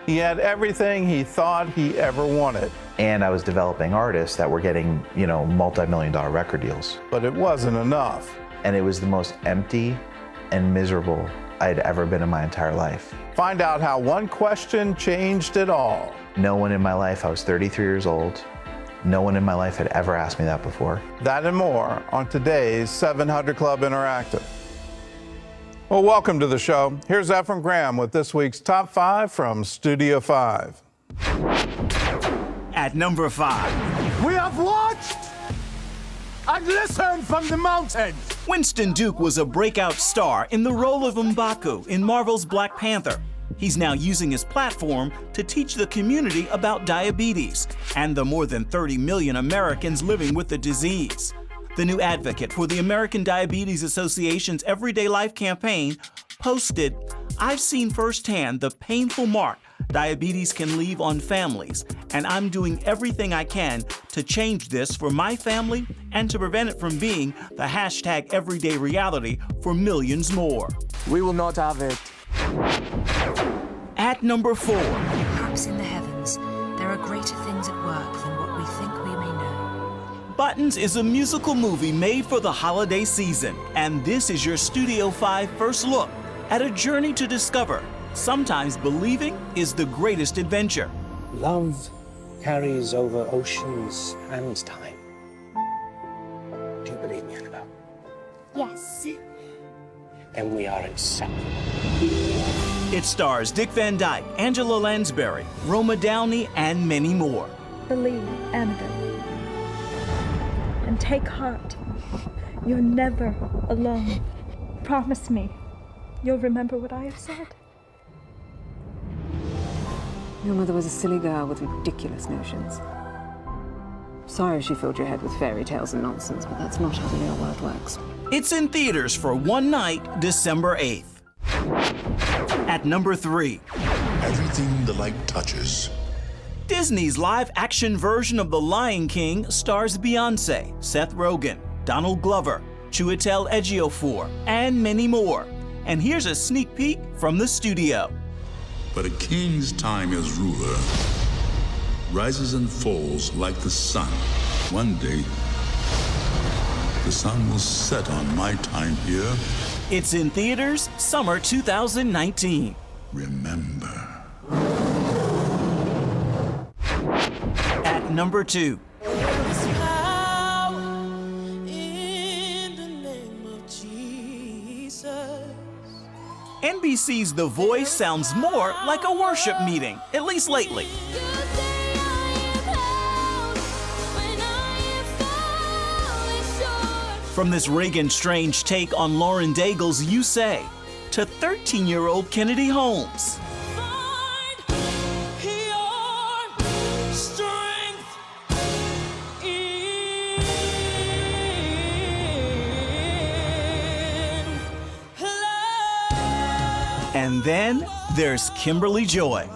He had everything he thought he ever wanted. And I was developing artists that were getting, multi-million-dollar record deals. But it wasn't enough. And it was the most empty and miserable I'd ever been in my entire life. Find out how one question changed it all. No one in my life, I was 33 years old, no one in my life had ever asked me that before. That and more on today's 700 Club Interactive. Well, welcome to the show. Here's Efrem Graham with this week's Top 5 from Studio 5. At number 5. We have watched and listened from the mountains. Winston Duke was a breakout star in the role of M'Baku in Marvel's Black Panther. He's now using his platform to teach the community about diabetes and the more than 30 million Americans living with the disease. The new advocate for the American Diabetes Association's Everyday Life campaign posted, "I've seen firsthand the painful mark diabetes can leave on families, and I'm doing everything I can to change this for my family and to prevent it from being the hashtag everyday reality for millions more." We will not have it. At number 4. Perhaps in the heavens, there are greater things at work than what we think we may know. Buttons is a musical movie made for the holiday season, and this is your Studio 5 first look at a journey to discover sometimes believing is the greatest adventure. Love carries over oceans and time. Do you believe me, Annabelle? Yes. Then we are inseparable. It stars Dick Van Dyke, Angela Lansbury, Roma Downey, and many more. Believe, Annabelle. And take heart. You're never alone. Promise me you'll remember what I have said. Your mother was a silly girl with ridiculous notions. Sorry if she filled your head with fairy tales and nonsense, but that's not how the real world works. It's in theaters for one night, December 8th. At number 3. Everything the light touches. Disney's live-action version of The Lion King stars Beyoncé, Seth Rogen, Donald Glover, Chiwetel Ejiofor, and many more. And here's a sneak peek from the studio. But a king's time as ruler rises and falls like the sun. One day, the sun will set on my time here. It's in theaters summer 2019. Remember. At number 2. NBC's The Voice sounds more like a worship meeting, at least lately. From this Reagan Strange take on Lauren Daigle's You Say to 13-year-old Kennedy Holmes. And then there's Kimberly Joy.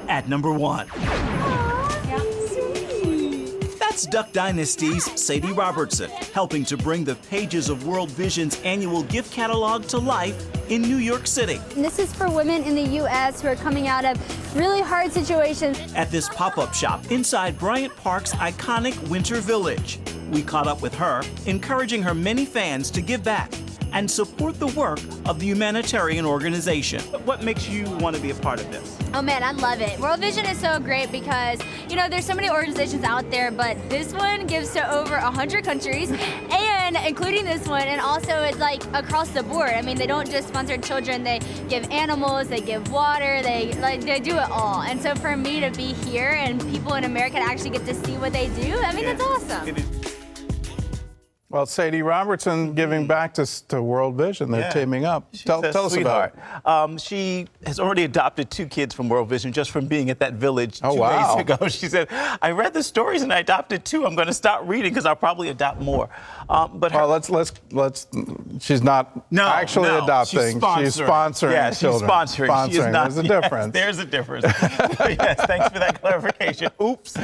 At number 1. That's Duck Dynasty's Sadie Robertson, helping to bring the pages of World Vision's annual gift catalog to life in New York City. This is for women in the U.S. who are coming out of really hard situations. At this pop-up shop inside Bryant Park's iconic Winter Village, we caught up with her, encouraging her many fans to give back and support the work of the humanitarian organization. What makes you want to be a part of this? Oh man, I love it. World Vision is so great because, there's so many organizations out there, but this one gives to over 100 countries, and including this one, and also it's like across the board. I mean, they don't just sponsor children, they give animals, they give water, they do it all. And so for me to be here and people in America to actually get to see what they do, I mean, it's awesome. Well, Sadie Robertson giving back to World Vision. They're teaming up. Tell us about it. She has already adopted 2 kids from World Vision just from being at that village 2 wow. days ago. She said, I read the stories and I adopted 2. I'm going to stop reading because I'll probably adopt more. But well, let's. She's not actually adopting. She's sponsoring yes, children. She's sponsoring. She is not, There's a difference. There's a difference. Yes, thanks for that clarification. Oops.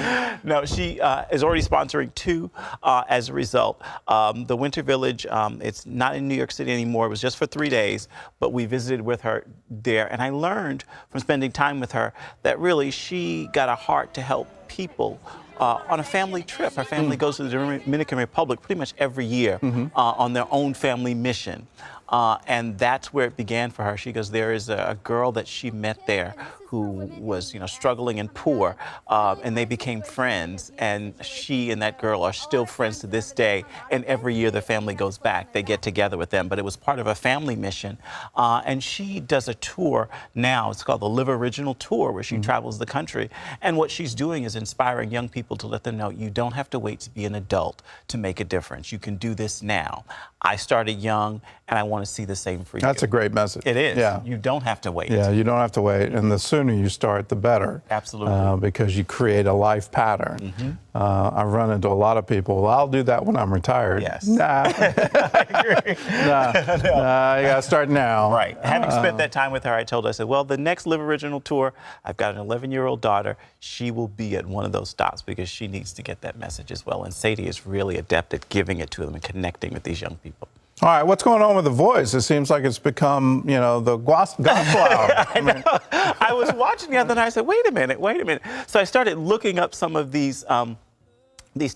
No, she is already sponsoring 2 as a result. The Winter Village, it's not in New York City anymore. It was just for 3 days, but we visited with her there. And I learned from spending time with her that really she got a heart to help people on a family trip. Her family goes to the Dominican Republic pretty much every year on their own family mission. And that's where it began for her. She goes, there is a girl that she met there who was, struggling and poor, and they became friends. And she and that girl are still friends to this day. And every year the family goes back. They get together with them. But it was part of a family mission. And she does a tour now. It's called the Live Original Tour, where she travels the country. And what she's doing is inspiring young people to let them know you don't have to wait to be an adult to make a difference. You can do this now. I started young, and I want to see the same for you. That's a great message. It is. Yeah. You don't have to wait. Yeah, you don't have to wait. And the sooner you start, the better. Absolutely. Because you create a life pattern. I've run into a lot of people, well, I'll do that when I'm retired. Yes. Nah. I agree. Nah, you got to start now. Right. Having spent that time with her, I told her, I said, well, the next Live Original Tour, I've got an 11-year-old daughter. She will be at one of those stops because she needs to get that message as well. And Sadie is really adept at giving it to them and connecting with these young people. All right, what's going on with The Voice? It seems like it's become, the gospel hour. I was watching the other night. I said, wait a minute. So I started looking up some of these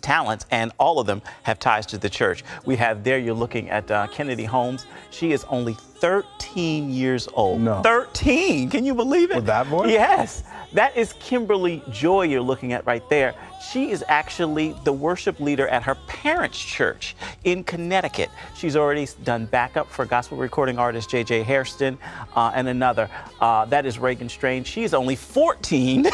talents, and all of them have ties to the church. We have there, you're looking at Kennedy Holmes. She is only 13 years old. No. 13! Can you believe it? With that voice? Yes. That is Kimberly Joy you're looking at right there. She is actually the worship leader at her parents' church in Connecticut. She's already done backup for gospel recording artist J.J. Hairston and another. That is Reagan Strange. She's only 14,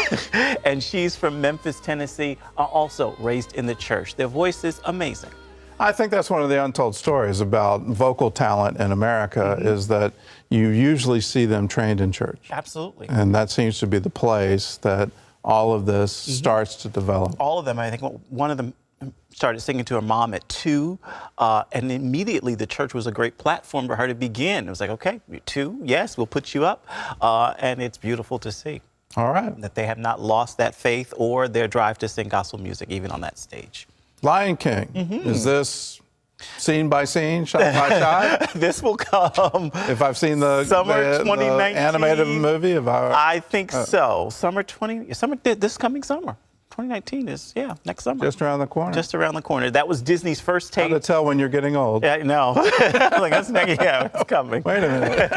and she's from Memphis, Tennessee, also raised in the church. Their voice is amazing. I think that's one of the untold stories about vocal talent in America is that you usually see them trained in church. Absolutely. And that seems to be the place that all of this starts to develop. All of them. I think one of them started singing to her mom at 2, and immediately the church was a great platform for her to begin. It was like, okay, you're 2, yes, we'll put you up, and it's beautiful to see. All right. That they have not lost that faith or their drive to sing gospel music, even on that stage. Lion King, is this scene by scene, shot by shot? This will come. If I've seen the Summer 2019 animated movie, I think so. This coming summer. 2019 is, next summer. Just around the corner. Just around the corner. That was Disney's first take. How to tell when you're getting old. Yeah, no. Like, that's next, it's coming. Wait a minute.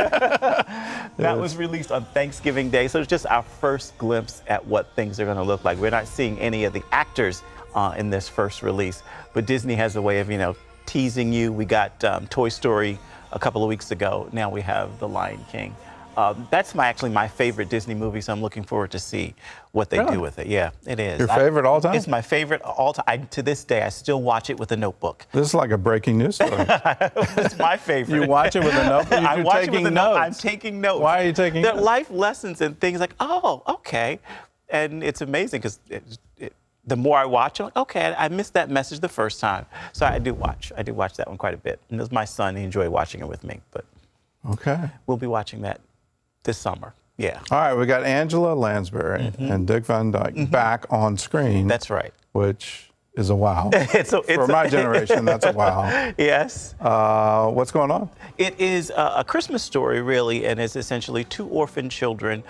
That was released on Thanksgiving Day, so it's just our first glimpse at what things are going to look like. We're not seeing any of the actors in this first release, but Disney has a way of, teasing you. We got Toy Story a couple of weeks ago. Now we have The Lion King. That's actually my favorite Disney movie, so I'm looking forward to see what they do with it. Yeah, it is. Your favorite all time? It's my favorite all time. To this day, I still watch it with a notebook. This is like a breaking news story. It's my favorite. You watch it with a notebook? I watch it with a notes. I'm taking notes. Why are you taking notes? They're life lessons and things like, oh, okay. And it's amazing because the more I watch, I'm like, okay, I missed that message the first time. So I do watch that one quite a bit. And it was my son, he enjoyed watching it with me. But okay, we'll be watching that this summer. Yeah. All right, we got Angela Lansbury and Dick Van Dyke back on screen. That's right. Which is a wow. For my generation, that's a wow. Yes. What's going on? It is a Christmas story, really, and it's essentially 2 orphan children.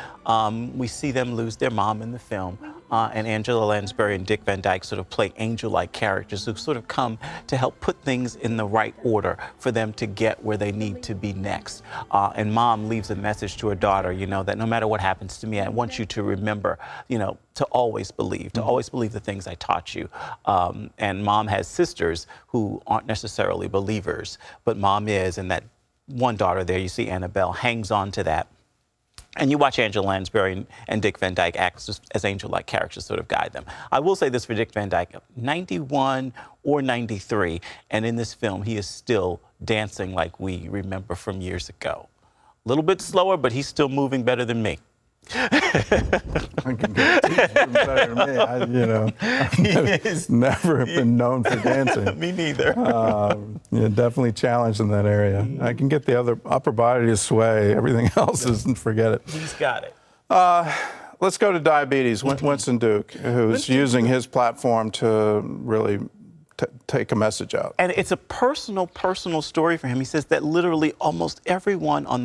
We see them lose their mom in the film. And Angela Lansbury and Dick Van Dyke sort of play angel-like characters who sort of come to help put things in the right order for them to get where they need to be next. And mom leaves a message to her daughter, that no matter what happens to me, I want you to remember, to always believe the things I taught you. And mom has sisters who aren't necessarily believers, but mom is, and that one daughter there, you see Annabelle, hangs on to that. And you watch Angela Lansbury and Dick Van Dyke act as angel-like characters sort of guide them. I will say this for Dick Van Dyke, 91 or 93, and in this film, he is still dancing like we remember from years ago. A little bit slower, but he's still moving better than me. I can guarantee he's doing better than me. I've never been known for dancing. Me neither. Yeah, definitely challenged in that area. I can get the other upper body to sway. Everything else isn't, forget it. He's got it. Let's go to diabetes. Winston Duke, who's using his platform to really take a message out. And it's a personal story for him. He says that literally almost everyone on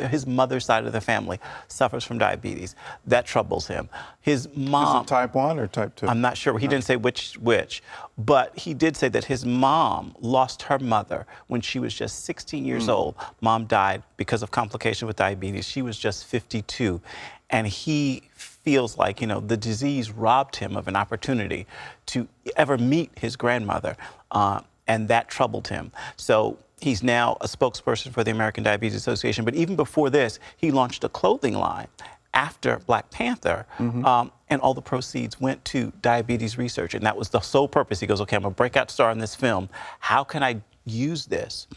his mother's side of the family suffers from diabetes. That troubles him. His mom... Is it type 1 or type 2? I'm not sure. He didn't say which, but he did say that his mom lost her mother when she was just 16 years old. Mom died because of complication with diabetes. She was just 52. And he feels like, the disease robbed him of an opportunity to ever meet his grandmother, and that troubled him. So he's now a spokesperson for the American Diabetes Association, but even before this, he launched a clothing line after Black Panther, and all the proceeds went to diabetes research, and that was the sole purpose. He goes, okay, I'm a breakout star in this film. How can I use this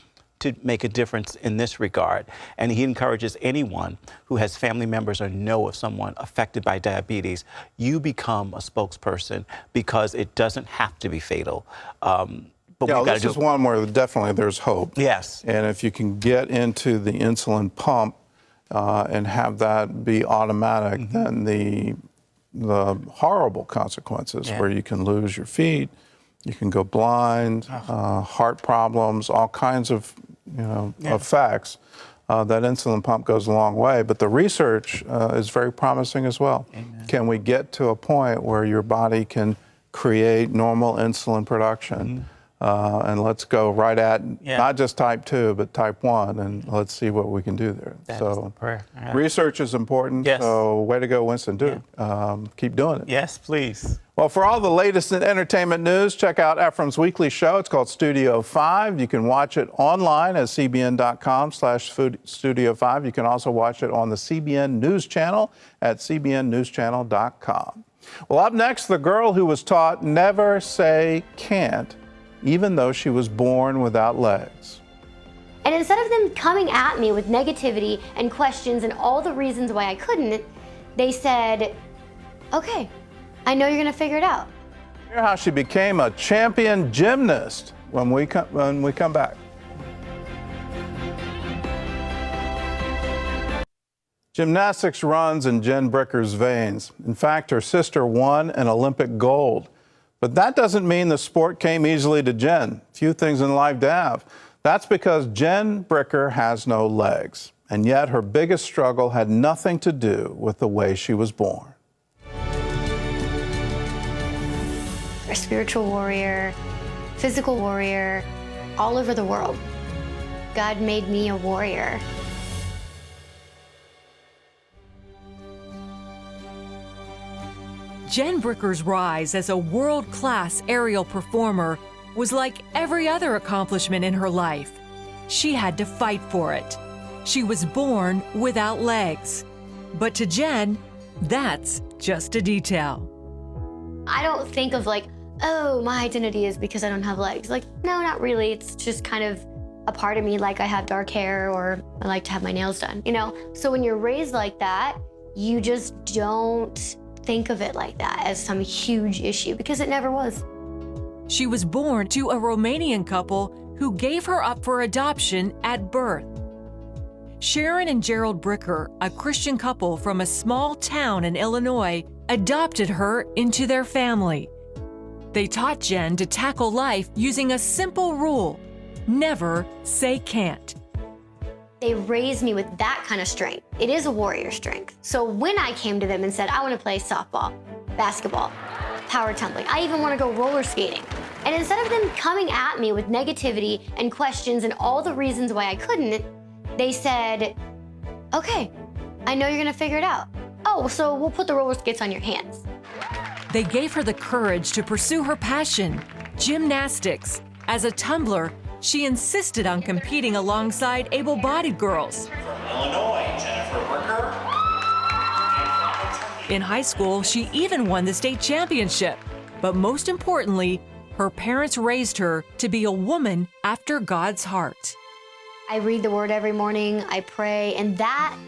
to make a difference in this regard? And he encourages anyone who has family members or know of someone affected by diabetes, you become a spokesperson because it doesn't have to be fatal. But yeah, this is one where definitely there's hope. Yes. And if you can get into the insulin pump and have that be automatic, then the horrible consequences where you can lose your feet, you can go blind, heart problems, all kinds of effects. That insulin pump goes a long way, but the research is very promising as well. Amen. Can we get to a point where your body can create normal insulin production? And let's go right at not just type 2, but type 1, and let's see what we can do there. That is the prayer. Research is important, so way to go, Winston Duke. Keep doing it. Yes, please. Well, for all the latest in entertainment news, check out Ephraim's weekly show. It's called Studio 5. You can watch it online at cbn.com/Studio 5. You can also watch it on the CBN News Channel at cbnnewschannel.com. Well, up next, the girl who was taught never say can't, even though she was born without legs. And instead of them coming at me with negativity and questions and all the reasons why I couldn't, they said, okay, I know you're gonna figure it out. Hear how she became a champion gymnast when we come back. Gymnastics runs in Jen Bricker's veins. In fact, her sister won an Olympic gold. But that doesn't mean the sport came easily to Jen. Few things in life to have. That's because Jen Bricker has no legs. And yet her biggest struggle had nothing to do with the way she was born. A spiritual warrior, physical warrior, all over the world. God made me a warrior. Jen Bricker's rise as a world-class aerial performer was like every other accomplishment in her life. She had to fight for it. She was born without legs. But to Jen, that's just a detail. I don't think of like, oh, my identity is because I don't have legs. Like, no, not really. It's just kind of a part of me, like I have dark hair or I like to have my nails done, So when you're raised like that, you just don't think of it like that as some huge issue because it never was. She was born to a Romanian couple who gave her up for adoption at birth. Sharon and Gerald Bricker, a Christian couple from a small town in Illinois, adopted her into their family. They taught Jen to tackle life using a simple rule: never say can't. They raised me with that kind of strength. It is a warrior strength. So when I came to them and said, I want to play softball, basketball, power tumbling, I even want to go roller skating. And instead of them coming at me with negativity and questions and all the reasons why I couldn't, they said, okay, I know you're going to figure it out. Oh, so we'll put the roller skates on your hands. They gave her the courage to pursue her passion, gymnastics. As a tumbler, she insisted on competing alongside able-bodied girls. From Illinois, Jennifer Bricker. In high school, she even won the state championship. But most importantly, her parents raised her to be a woman after God's heart. I read the Word every morning, I pray, and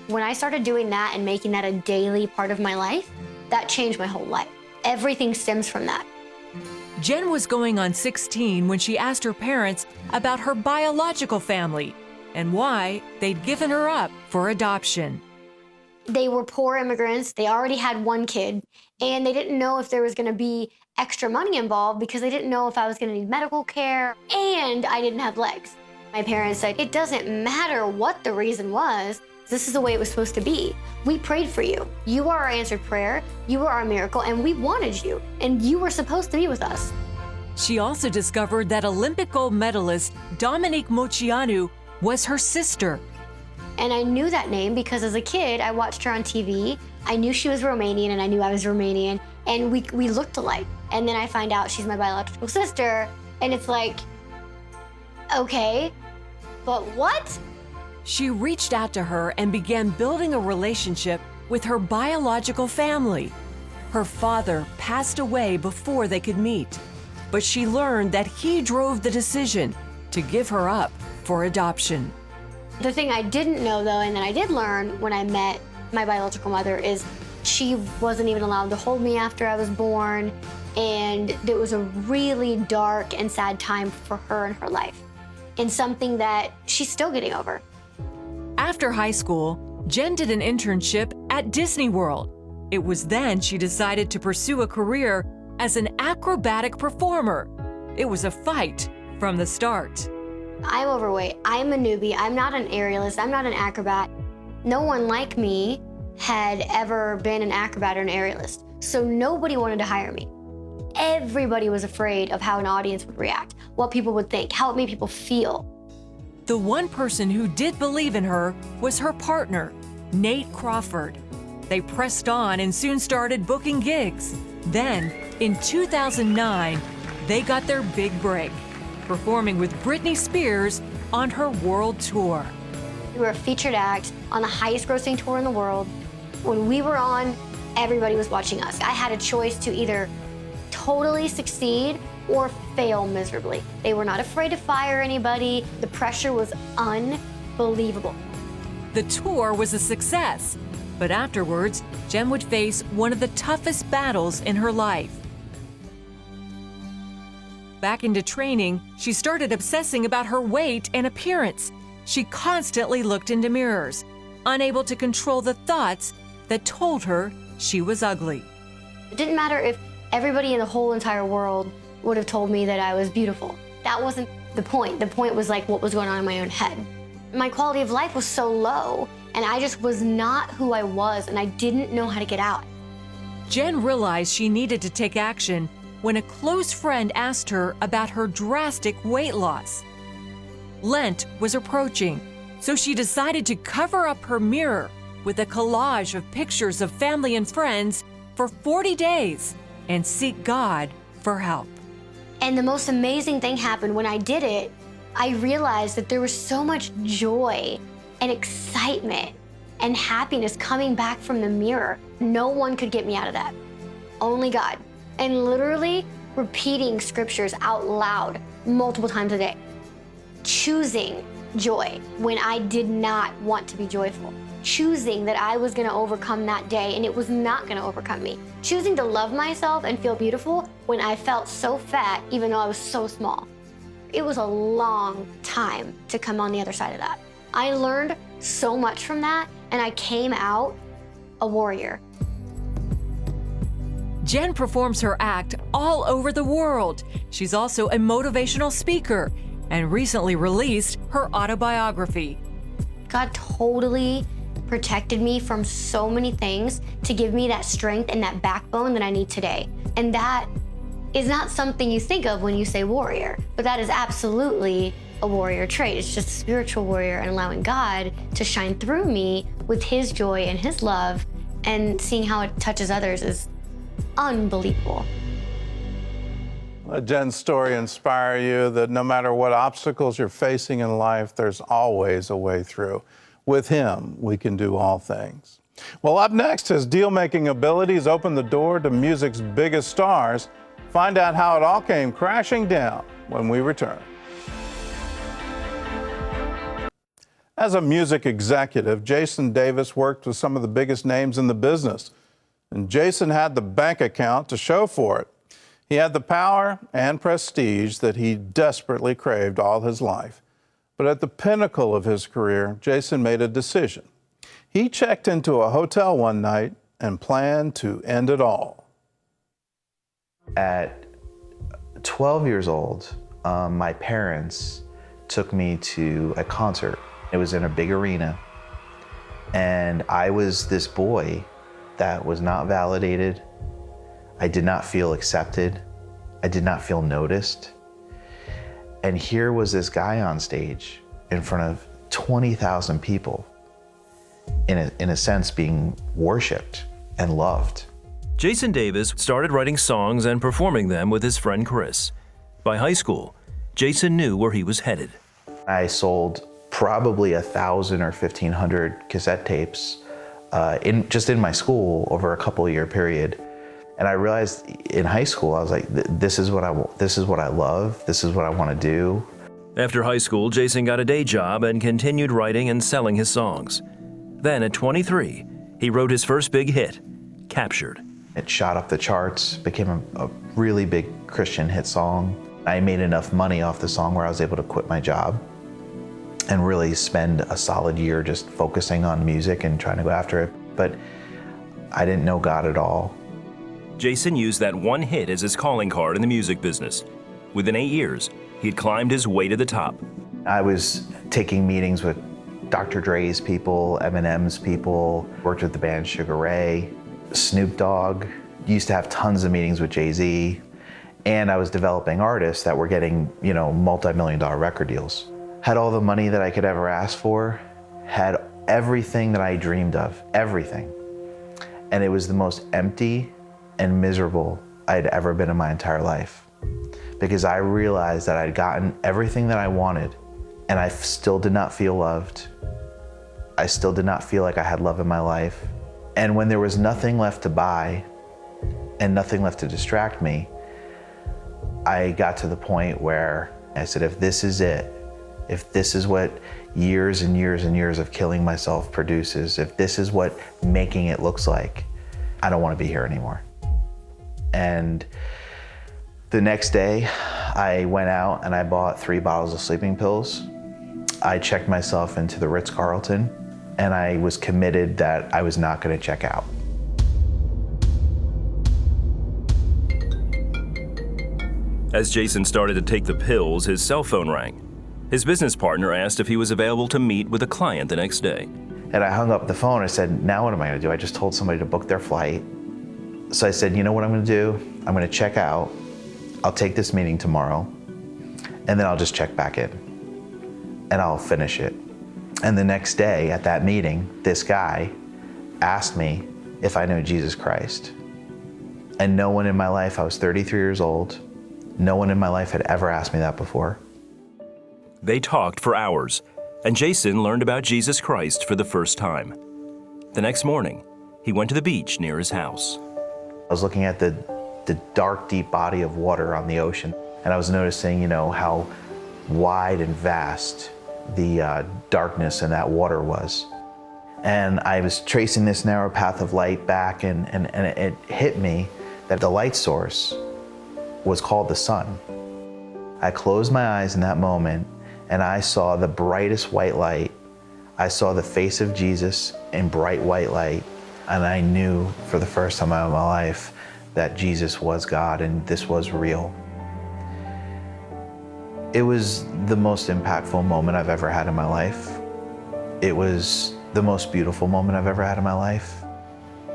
when I started doing that and making that a daily part of my life, that changed my whole life. Everything stems from that. Jen was going on 16 when she asked her parents about her biological family and why they'd given her up for adoption. They were poor immigrants, they already had one kid, and they didn't know if there was gonna be extra money involved because they didn't know if I was gonna need medical care, and I didn't have legs. My parents said, it doesn't matter what the reason was, this is the way it was supposed to be. We prayed for you. You are our answered prayer, you were our miracle, and we wanted you, and you were supposed to be with us. She also discovered that Olympic gold medalist Dominique Moceanu was her sister. And I knew that name because as a kid, I watched her on TV. I knew she was Romanian and I knew I was Romanian, and we looked alike. And then I find out she's my biological sister, and it's like, okay, but what? She reached out to her and began building a relationship with her biological family. Her father passed away before they could meet, but she learned that he drove the decision to give her up for adoption. The thing I didn't know, though, and that I did learn when I met my biological mother, is she wasn't even allowed to hold me after I was born, and it was a really dark and sad time for her in her life, and something that she's still getting over. After high school, Jen did an internship at Disney World. It was then she decided to pursue a career as an acrobatic performer. It was a fight from the start. I'm overweight, I'm a newbie, I'm not an aerialist, I'm not an acrobat. No one like me had ever been an acrobat or an aerialist, so nobody wanted to hire me. Everybody was afraid of how an audience would react, what people would think, how it made people feel. The one person who did believe in her was her partner, Nate Crawford. They pressed on and soon started booking gigs. Then, in 2009, they got their big break, performing with Britney Spears on her world tour. We were a featured act on the highest grossing tour in the world. When we were on, everybody was watching us. I had a choice to either totally succeed or fail miserably. They were not afraid to fire anybody. The pressure was unbelievable. The tour was a success, but afterwards, Jen would face one of the toughest battles in her life. Back into training, she started obsessing about her weight and appearance. She constantly looked into mirrors, unable to control the thoughts that told her she was ugly. It didn't matter if everybody in the whole entire world would have told me that I was beautiful. That wasn't the point. The point was like what was going on in my own head. My quality of life was so low, and I just was not who I was, and I didn't know how to get out. Jen realized she needed to take action when a close friend asked her about her drastic weight loss. Lent was approaching, so she decided to cover up her mirror with a collage of pictures of family and friends for 40 days and seek God for help. And the most amazing thing happened when I did it. I realized that there was so much joy and excitement and happiness coming back from the mirror. No one could get me out of that. Only God. And literally repeating scriptures out loud multiple times a day. Choosing joy when I did not want to be joyful. Choosing that I was gonna overcome that day and it was not gonna overcome me. Choosing to love myself and feel beautiful when I felt so fat even though I was so small. It was a long time to come on the other side of that. I learned so much from that and I came out a warrior. Jen performs her act all over the world. She's also a motivational speaker and recently released her autobiography. God totally protected me from so many things to give me that strength and that backbone that I need today. And that is not something you think of when you say warrior, but that is absolutely a warrior trait. It's just a spiritual warrior and allowing God to shine through me with His joy and His love, and seeing how it touches others is unbelievable. Let Jen's story inspire you that no matter what obstacles you're facing in life, there's always a way through. With Him, we can do all things. Well, up next, his deal-making abilities open the door to music's biggest stars. Find out how it all came crashing down when we return. As a music executive, Jason Davis worked with some of the biggest names in the business. And Jason had the bank account to show for it. He had the power and prestige that he desperately craved all his life. But at the pinnacle of his career, Jason made a decision. He checked into a hotel one night and planned to end it all. At 12 years old, my parents took me to a concert. It was in a big arena, and I was this boy that was not validated. I did not feel accepted. I did not feel noticed. And here was this guy on stage in front of 20,000 people, in a sense being worshiped and loved. Jason Davis started writing songs and performing them with his friend Chris. By high school, Jason knew where he was headed. I sold probably 1,000 or 1,500 cassette tapes just in my school over a couple-year period. And I realized in high school, I was like, this is what I love, this is what I want to do. After high school, Jason got a day job and continued writing and selling his songs. Then at 23, he wrote his first big hit, Captured. It shot up the charts, became a really big Christian hit song. I made enough money off the song where I was able to quit my job and really spend a solid year just focusing on music and trying to go after it. But I didn't know God at all. Jason used that one hit as his calling card in the music business. Within 8 years, he'd climbed his way to the top. I was taking meetings with Dr. Dre's people, Eminem's people, worked with the band Sugar Ray, Snoop Dogg, used to have tons of meetings with Jay-Z, and I was developing artists that were getting, multi-million-dollar record deals. Had all the money that I could ever ask for, had everything that I dreamed of, everything. And it was the most empty and miserable I'd ever been in my entire life, because I realized that I'd gotten everything that I wanted, and I still did not feel loved. I still did not feel like I had love in my life. And when there was nothing left to buy and nothing left to distract me, I got to the point where I said, if this is it, if this is what years and years and years of killing myself produces, if this is what making it looks like, I don't want to be here anymore. And the next day, I went out and I bought 3 bottles of sleeping pills. I checked myself into the Ritz-Carlton, and I was committed that I was not going to check out. As Jason started to take the pills, his cell phone rang. His business partner asked if he was available to meet with a client the next day. And I hung up the phone. I said, now what am I going to do? I just told somebody to book their flight. So I said, you know what I'm going to do? I'm going to check out. I'll take this meeting tomorrow, and then I'll just check back in, and I'll finish it. And the next day at that meeting, this guy asked me if I knew Jesus Christ. And no one in my life, I was 33 years old, no one in my life had ever asked me that before. They talked for hours, and Jason learned about Jesus Christ for the first time. The next morning, he went to the beach near his house. I was looking at the dark, deep body of water on the ocean, and I was noticing, how wide and vast the darkness in that water was. And I was tracing this narrow path of light back, and it hit me that the light source was called the sun. I closed my eyes in that moment, and I saw the brightest white light. I saw the face of Jesus in bright white light, and I knew for the first time in my life that Jesus was God and this was real. It was the most impactful moment I've ever had in my life. It was the most beautiful moment I've ever had in my life.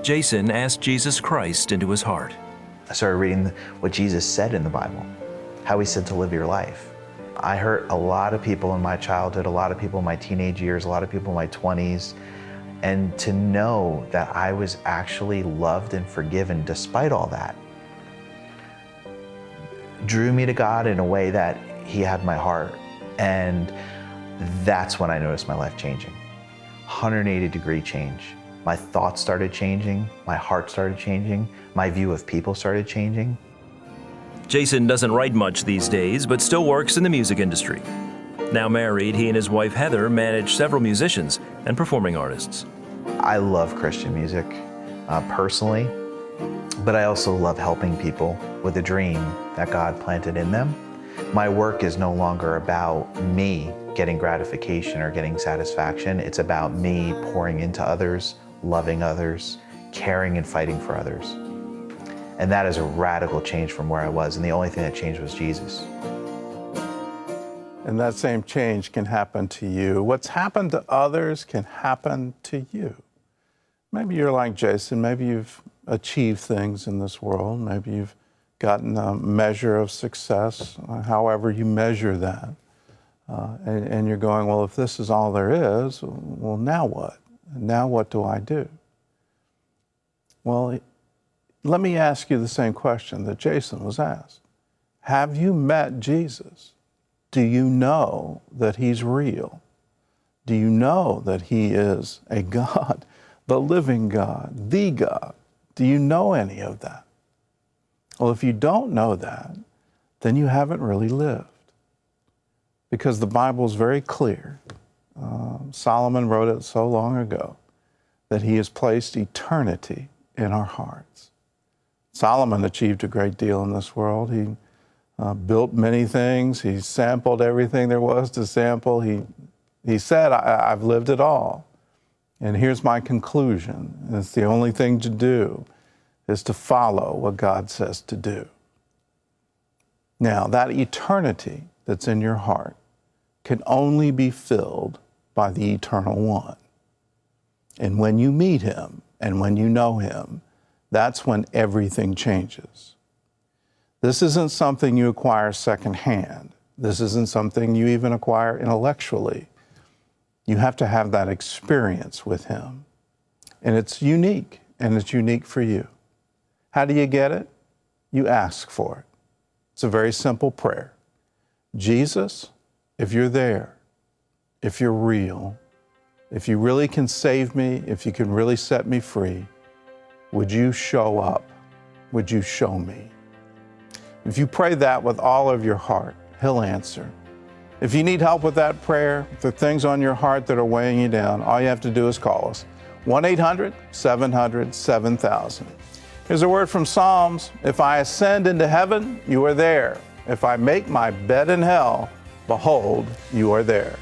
Jason asked Jesus Christ into his heart. I started reading what Jesus said in the Bible, how he said to live your life. I hurt a lot of people in my childhood, a lot of people in my teenage years, a lot of people in my 20s. And to know that I was actually loved and forgiven despite all that drew me to God in a way that he had my heart. And that's when I noticed my life changing. 180-degree change. my thoughts started changing, my heart started changing, my view of people started changing. Jason doesn't write much these days, but still works in the music industry. Now married, he and his wife Heather manage several musicians and performing artists. I love Christian music personally, but I also love helping people with a dream that God planted in them. My work is no longer about me getting gratification or getting satisfaction. It's about me pouring into others, loving others, caring and fighting for others. And that is a radical change from where I was, and the only thing that changed was Jesus. And that same change can happen to you. What's happened to others can happen to you. Maybe you're like Jason. Maybe you've achieved things in this world. Maybe you've gotten a measure of success, however you measure that. And you're going, well, if this is all there is, well, now what? Now what do I do? Well, let me ask you the same question that Jason was asked. Have you met Jesus? Do you know that he's real? Do you know that he is a God, the living God, the God? Do you know any of that? Well, if you don't know that, then you haven't really lived. Because the Bible is very clear. Solomon wrote it so long ago that he has placed eternity in our hearts. Solomon achieved a great deal in this world. He built many things. He sampled everything there was to sample. He said, I've lived it all. And here's my conclusion. It's the only thing to do is to follow what God says to do. Now, that eternity that's in your heart can only be filled by the Eternal One. And when you meet him and when you know him, that's when everything changes. This isn't something you acquire secondhand. This isn't something you even acquire intellectually. You have to have that experience with him. And it's unique, and it's unique for you. How do you get it? You ask for it. It's a very simple prayer. Jesus, if you're there, if you're real, if you really can save me, if you can really set me free, would you show up? Would you show me? If you pray that with all of your heart, he'll answer. If you need help with that prayer, if there are things on your heart that are weighing you down, all you have to do is call us. 1-800-700-7000. Here's a word from Psalms. If I ascend into heaven, you are there. If I make my bed in hell, behold, you are there.